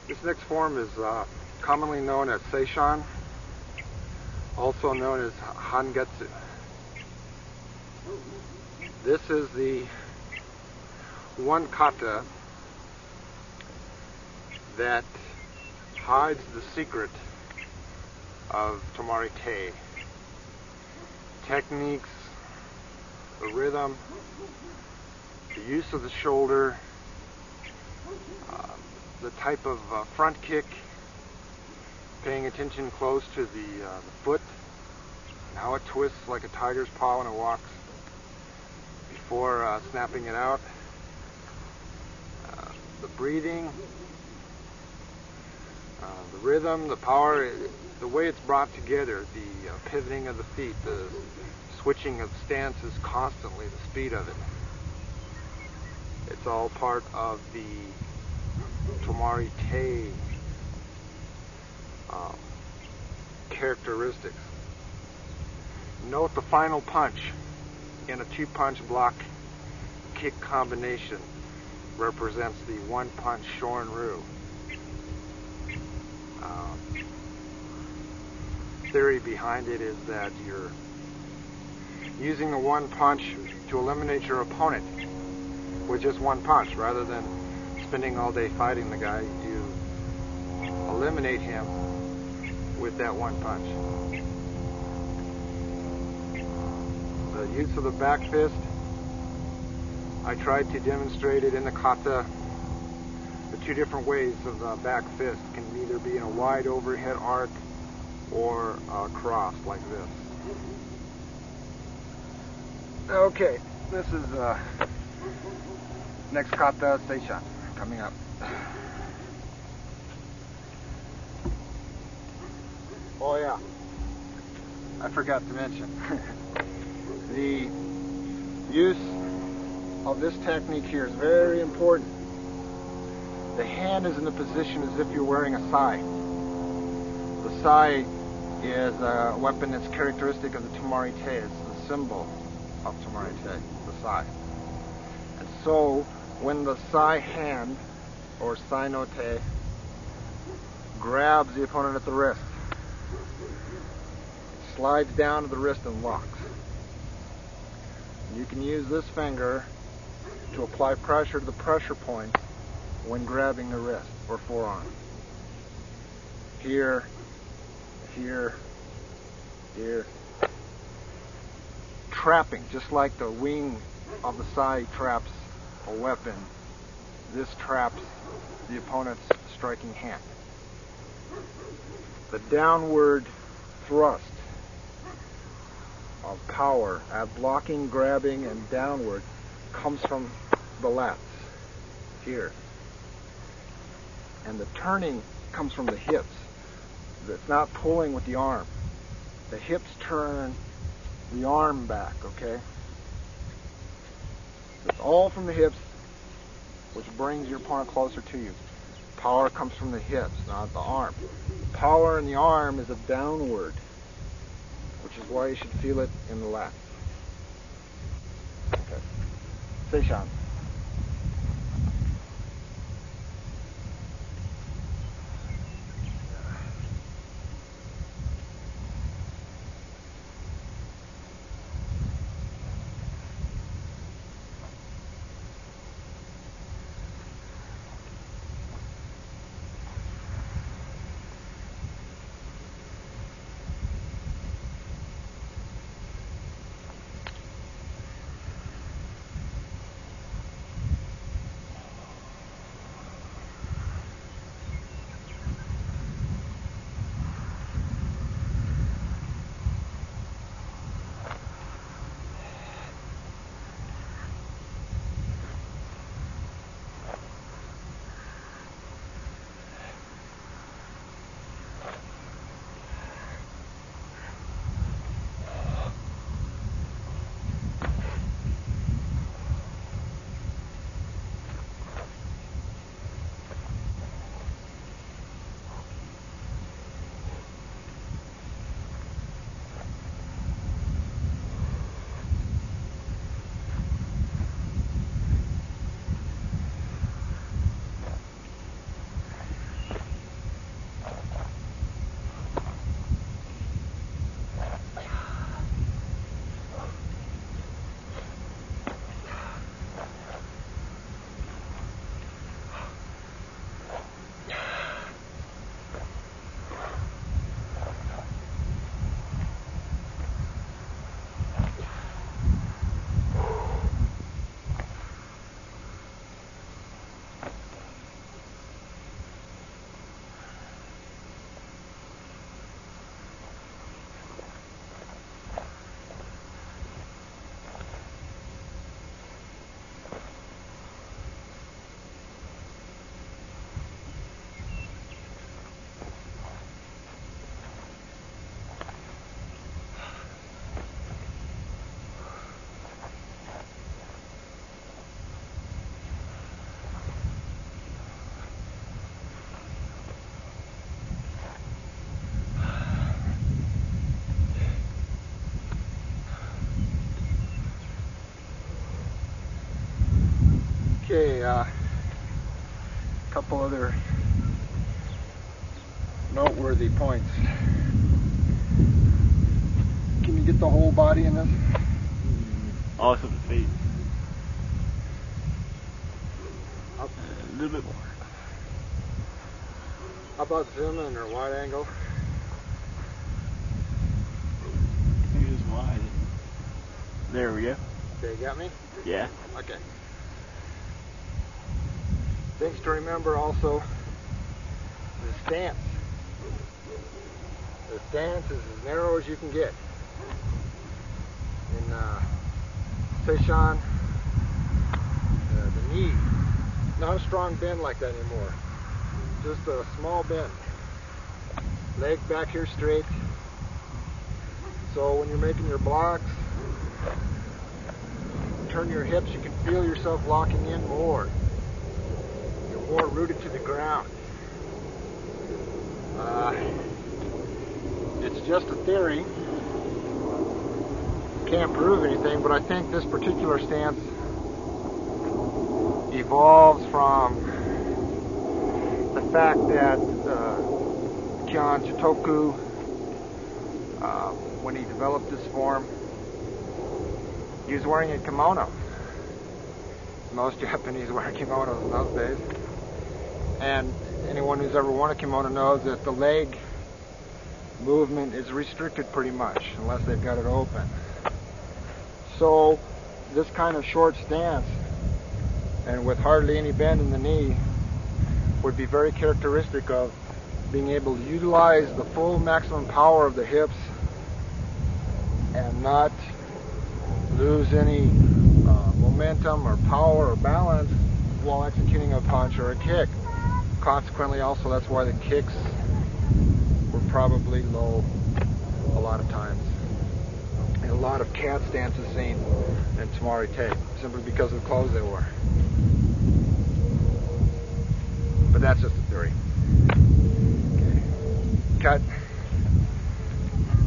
This next form is commonly known as Seishan, also known as Hangetsu. This is the one kata that hides the secret of Tomari-te. Techniques, the rhythm, the use of the shoulder, the type of front kick, paying attention close to the foot, and how it twists like a tiger's paw when it walks before snapping it out. The breathing, the rhythm, the power, the way it's brought together, the pivoting of the feet, the switching of stances constantly, the speed of it. It's all part of the Tomari-te characteristics. Note the final punch in a two-punch block kick combination represents the one-punch Shorin-ryu. Theory behind it is that you're using the one punch to eliminate your opponent with just one punch. Rather than spending all day fighting the guy, you eliminate him with that one punch. The use of the back fist, I tried to demonstrate it in the kata. The two different ways of the back fist can either be in a wide overhead arc or crossed like this. Okay, this is next kata, Seishan, coming up. Oh yeah, I forgot to mention the use of this technique here is very important. The hand is in the position as if you're wearing a sai. The sai is a weapon that's characteristic of the Tomari-te. It's the symbol of Tomari-te, the sai. And so, when the sai hand, or sai no te, grabs the opponent at the wrist, it slides down to the wrist and locks. You can use this finger to apply pressure to the pressure point when grabbing the wrist or forearm. Here, here, here. Trapping, just like the wing of the sai traps a weapon, this traps the opponent's striking hand. The downward thrust of power at blocking, grabbing, and downward comes from the lats, here. And the turning comes from the hips. It's not pulling with the arm. The hips turn the arm back, okay? It's all from the hips, which brings your opponent closer to you. Power comes from the hips, not the arm. Power in the arm is a downward, which is why you should feel it in the lats. Okay. Seishan. Okay, couple other noteworthy points. Can you get the whole body in this? Also the feet. Up. A little bit more. How about zoom in or wide angle? I think it's wide. There we go. Okay, you got me? Yeah. Okay. Things to remember also, the stance. The stance is as narrow as you can get. In Seishan, the knee, not a strong bend like that anymore. Just a small bend. Leg back here straight. So when you're making your blocks, turn your hips, you can feel yourself locking in more. You're more rooted to the ground. It's just a theory. Can't prove anything, but I think this particular stance evolves from the fact that Chotoku, when he developed this form, he was wearing a kimono. Most Japanese wear kimonos in those days. And anyone who's ever worn a kimono knows that the leg movement is restricted pretty much, unless they've got it open. So this kind of short stance, and with hardly any bend in the knee, would be very characteristic of being able to utilize the full maximum power of the hips and not lose any momentum or power or balance while executing a punch or a kick. Consequently, also, that's why the kicks were probably low a lot of times. And a lot of cat stances seen in Tamari tape, simply because of the clothes they wore. But that's just a theory. Okay. Cut.